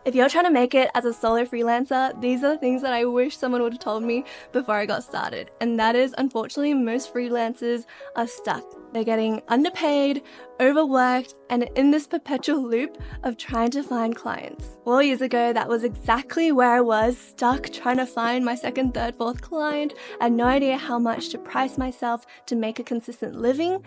If you're trying to make it as a solo freelancer, these are the things that I wish someone would have told me before I got started. And that is, unfortunately, most freelancers are stuck. They're getting underpaid, overworked, and in this perpetual loop of trying to find clients. 4 years ago, that was exactly where I was, stuck trying to find my second, third, fourth client. I had no idea how much to price myself to make a consistent living.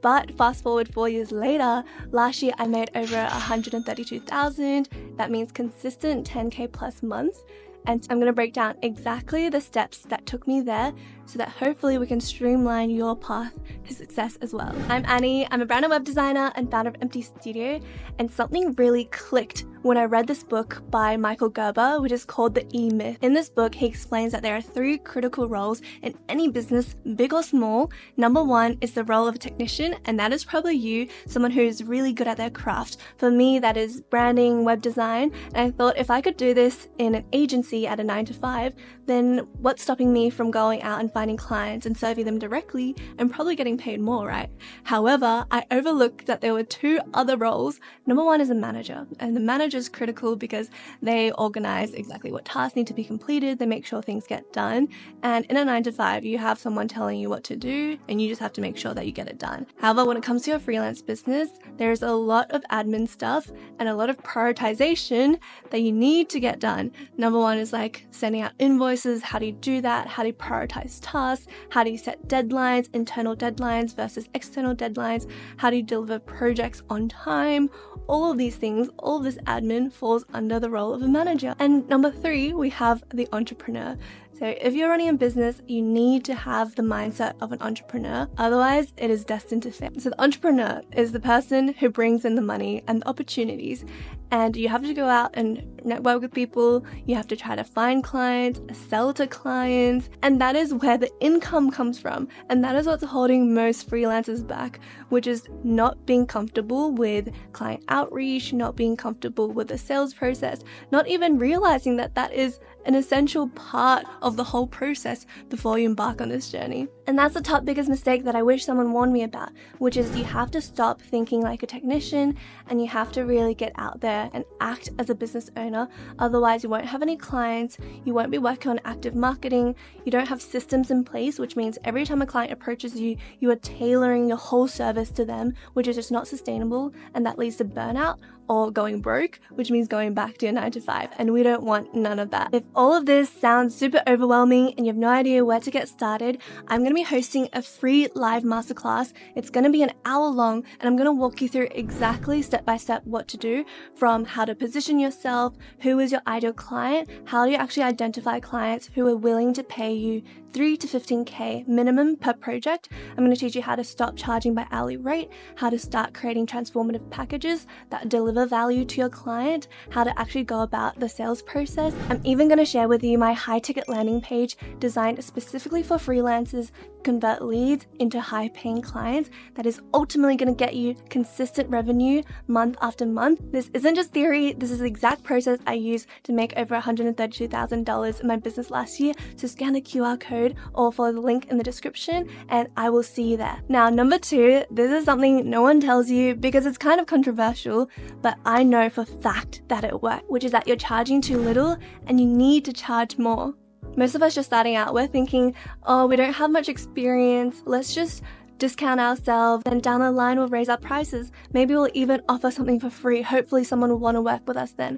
But fast forward 4 years later, last year I made over 132,000. That means consistent 10K plus months. And I'm going to break down exactly the steps that took me there so that hopefully we can streamline your path to success as well. I'm Annie, I'm a brand and web designer and founder of emptistudio, and something really clicked when I read this book by Michael Gerber, which is called The E-Myth. In this book, he explains that there are 3 critical roles in any business, big or small. Number 1 is the role of a technician, and that is probably you, someone who's really good at their craft. For me, that is branding, web design, and I thought if I could do this in an agency at a 9 to 5, then what's stopping me from going out and finding clients and serving them directly and probably getting paid more, right? However, I overlooked that there were 2 other roles. Number 1 is a manager, and the manager is critical because they organize exactly what tasks need to be completed, they make sure things get done, and in a 9 to 5, you have someone telling you what to do, and you just have to make sure that you get it done. However, when it comes to your freelance business, there's a lot of admin stuff and a lot of prioritization that you need to get done. Number 1 is like sending out invoices. How do you do that? How do you prioritize tasks? How do you set deadlines, internal deadlines versus external deadlines? How do you deliver projects on time? All of these things, all of this admin falls under the role of a manager. And number 3, we have the entrepreneur. So if you're running a business, you need to have the mindset of an entrepreneur. Otherwise, it is destined to fail. So the entrepreneur is the person who brings in the money and the opportunities. And you have to go out and network with people. You have to try to find clients, sell to clients. And that is where the income comes from. And that is what's holding most freelancers back, which is not being comfortable with client outreach, not being comfortable with the sales process, not even realizing that that is an essential part of the whole process before you embark on this journey. And that's the top biggest mistake that I wish someone warned me about, which is you have to stop thinking like a technician and you have to really get out there and act as a business owner. Otherwise, you won't have any clients, you won't be working on active marketing, you don't have systems in place, which means every time a client approaches you, you are tailoring your whole service to them, which is just not sustainable, and that leads to burnout or going broke, which means going back to your 9 to 5, and we don't want none of that. If all of this sounds super overwhelming and you have no idea where to get started, I'm going to be hosting a free live masterclass. It's going to be an hour long, and I'm going to walk you through exactly step by step what to do, from how to position yourself, who is your ideal client, how do you actually identify clients who are willing to pay you 3 to 15K minimum per project. I'm going to teach you how to stop charging by hourly rate, how to start creating transformative packages that deliver value to your client, how to actually go about the sales process. I'm even going to share with you my high ticket landing page designed specifically for freelancers, convert leads into high paying clients that is ultimately going to get you consistent revenue month after month. This isn't just theory, this is the exact process I used to make over $132,000 in my business last year. So scan the QR code or follow the link in the description and I will see you there. Now, number 2, this is something no one tells you because it's kind of controversial, but I know for fact that it works, which is that you're charging too little and you need to charge more. Most of us just starting out, we're thinking, oh, we don't have much experience, let's just discount ourselves, then down the line we'll raise our prices. Maybe we'll even offer something for free. Hopefully someone will want to work with us then.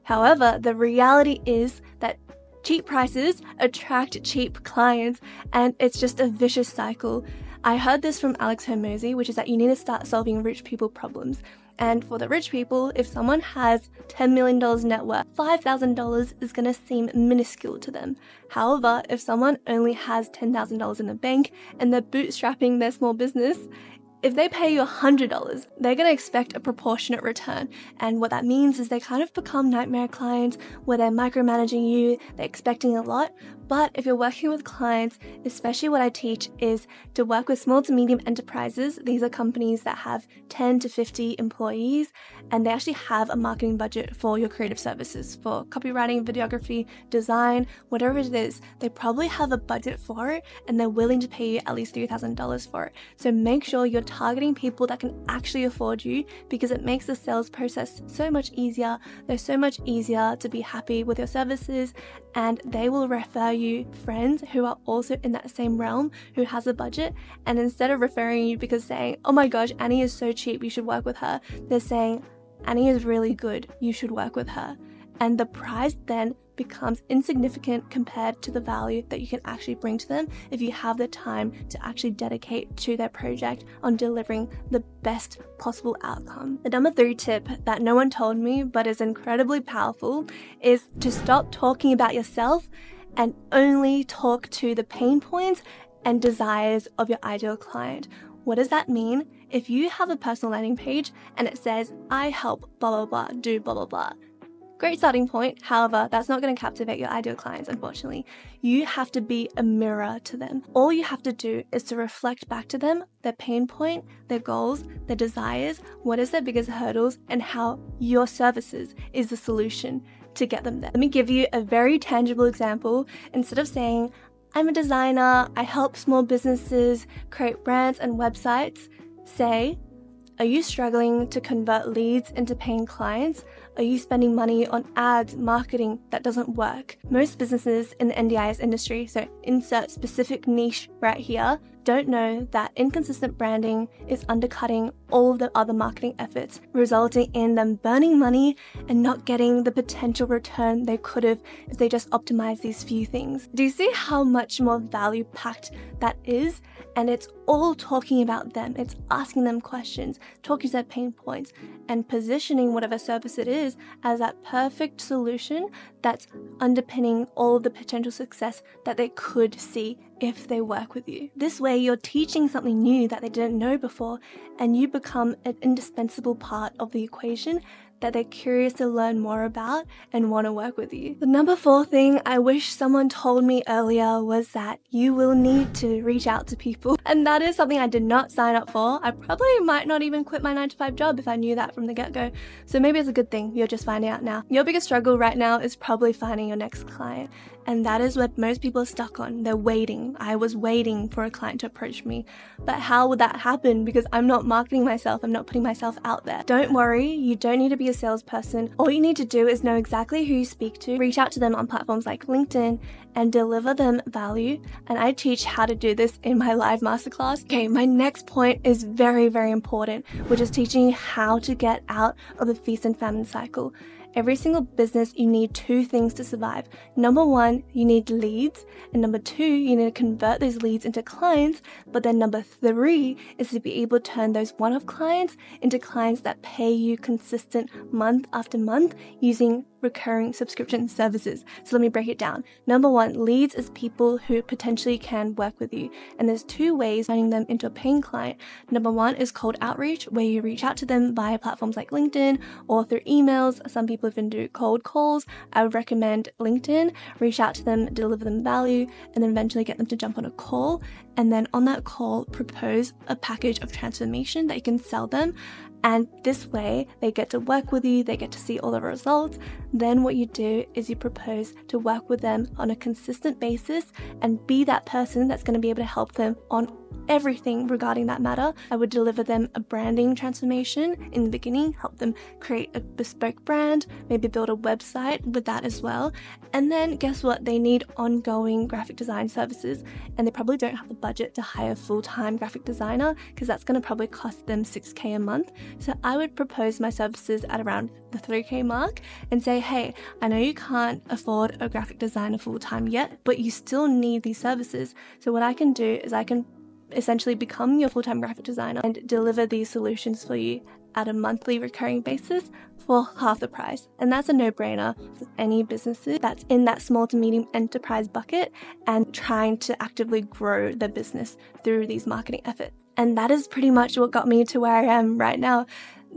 However, the reality is that cheap prices attract cheap clients, and it's just a vicious cycle. I heard this from Alex Hermosi, which is that you need to start solving rich people problems. And for the rich people, if someone has $10 million net worth, $5,000 is going to seem minuscule to them. However, if someone only has $10,000 in the bank and they're bootstrapping their small business, if they pay you $100, they're going to expect a proportionate return. And what that means is they kind of become nightmare clients where they're micromanaging you, they're expecting a lot. But if you're working with clients, especially what I teach is to work with small to medium enterprises. These are companies that have 10 to 50 employees, and they actually have a marketing budget for your creative services, for copywriting, videography, design, whatever it is. They probably have a budget for it, and they're willing to pay you at least $3,000 for it. So make sure you're targeting people that can actually afford you, because it makes the sales process so much easier. They're so much easier to be happy with your services, and they will refer you friends who are also in that same realm who has a budget. And instead of referring you because saying, oh my gosh, Annie is so cheap, you should work with her, they're saying, Annie is really good, you should work with her. And the price then becomes insignificant compared to the value that you can actually bring to them if you have the time to actually dedicate to their project on delivering the best possible outcome. The number 3 tip that no one told me but is incredibly powerful is to stop talking about yourself and only talk to the pain points and desires of your ideal client. What does that mean? If you have a personal landing page and it says, I help blah blah blah do blah blah blah, great starting point. However, that's not going to captivate your ideal clients, unfortunately. You have to be a mirror to them. All you have to do is to reflect back to them their pain point, their goals, their desires, what is their biggest hurdles, and how your services is the solution to get them there. Let me give you a very tangible example. Instead of saying, I'm a designer, I help small businesses create brands and websites, say, are you struggling to convert leads into paying clients? Are you spending money on ads, marketing that doesn't work? Most businesses in the NDIS industry, so insert specific niche right here, don't know that inconsistent branding is undercutting all of the other marketing efforts, resulting in them burning money and not getting the potential return they could have if they just optimized these few things. Do you see how much more value packed that is? And it's all talking about them. It's asking them questions, talking to their pain points, and positioning whatever service it is as that perfect solution that's underpinning all of the potential success that they could see if they work with you. This way, you're teaching something new that they didn't know before, and you become an indispensable part of the equation that they're curious to learn more about and want to work with you. The number 4 thing I wish someone told me earlier was that you will need to reach out to people. And that is something I did not sign up for. I probably might not even quit my 9-to-5 job if I knew that from the get-go. So maybe it's a good thing you're just finding out now. Your biggest struggle right now is probably finding your next client. And that is what most people are stuck on. They're waiting. I was waiting for a client to approach me. But how would that happen? Because I'm not marketing myself. I'm not putting myself out there. Don't worry. You don't need to be a salesperson. All you need to do is know exactly who you speak to, reach out to them on platforms like LinkedIn, and deliver them value. And I teach how to do this in my live masterclass. Okay, my next point is very, very important, which is teaching you how to get out of the feast and famine cycle. Every single business, you need 2 things to survive. Number 1, you need leads. And number 2, you need to convert those leads into clients. But then number 3 is to be able to turn those one-off clients into clients that pay you consistent month after month using recurring subscription services. So let me break it down. Number 1, leads is people who potentially can work with you. And there's 2 ways turning them into a paying client. Number 1 is cold outreach, where you reach out to them via platforms like LinkedIn or through emails. Some people even do cold calls. I would recommend LinkedIn. Reach out to them, deliver them value, and then eventually get them to jump on a call. And then on that call, propose a package of transformation that you can sell them. And this way, they get to work with you, they get to see all the results. Then what you do is you propose to work with them on a consistent basis and be that person that's going to be able to help them on everything regarding that matter. I would deliver them a branding transformation in the beginning, help them create a bespoke brand, maybe build a website with that as well. And then guess what? They need ongoing graphic design services, and they probably don't have the budget to hire a full-time graphic designer because that's going to probably cost them $6,000 a month. So I would propose my services at around the $3,000 mark and say, hey, I know you can't afford a graphic designer full-time yet, but you still need these services. So what I can do is I can essentially become your full-time graphic designer and deliver these solutions for you at a monthly recurring basis for half the price. And that's a no-brainer for any businesses that's in that small to medium enterprise bucket and trying to actively grow their business through these marketing efforts. And that is pretty much what got me to where I am right now.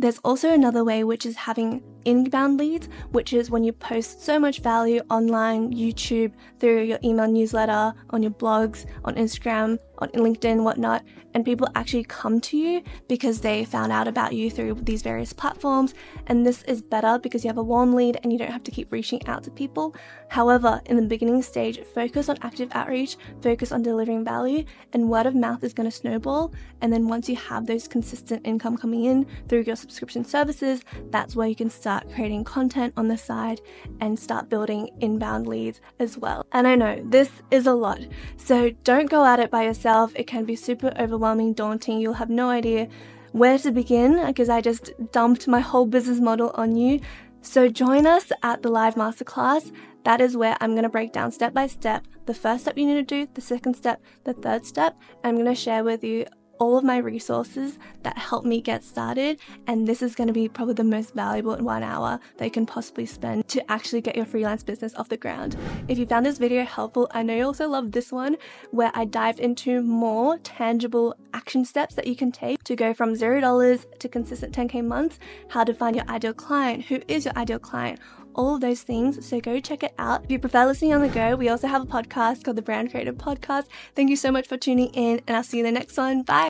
There's also another way, which is having inbound leads, which is when you post so much value online, YouTube, through your email newsletter, on your blogs, on Instagram, on LinkedIn, whatnot, and people actually come to you because they found out about you through these various platforms. And this is better because you have a warm lead and you don't have to keep reaching out to people. However, in the beginning stage, focus on active outreach, focus on delivering value, and word of mouth is going to snowball. And then once you have those consistent income coming in through your subscription services, that's where you can start creating content on the side and start building inbound leads as well. And I know this is a lot, so don't go at it by yourself. It can be super overwhelming, daunting. You'll have no idea where to begin because I just dumped my whole business model on you. So join us at the live masterclass. That is where I'm going to break down step by step the first step you need to do, the second step, the third step. I'm going to share with you all of my resources that help me get started, and this is going to be probably the most valuable 1 hour that you can possibly spend to actually get your freelance business off the ground. If you found this video helpful, I know you also love this one where I dived into more tangible action steps that you can take to go from $0 to consistent 10K months, how to find your ideal client, who is your ideal client, all of those things. So go check it out. If you prefer listening on the go, we also have a podcast called the Brand Creative Podcast. Thank you so much for tuning in, and I'll see you in the next one. Bye.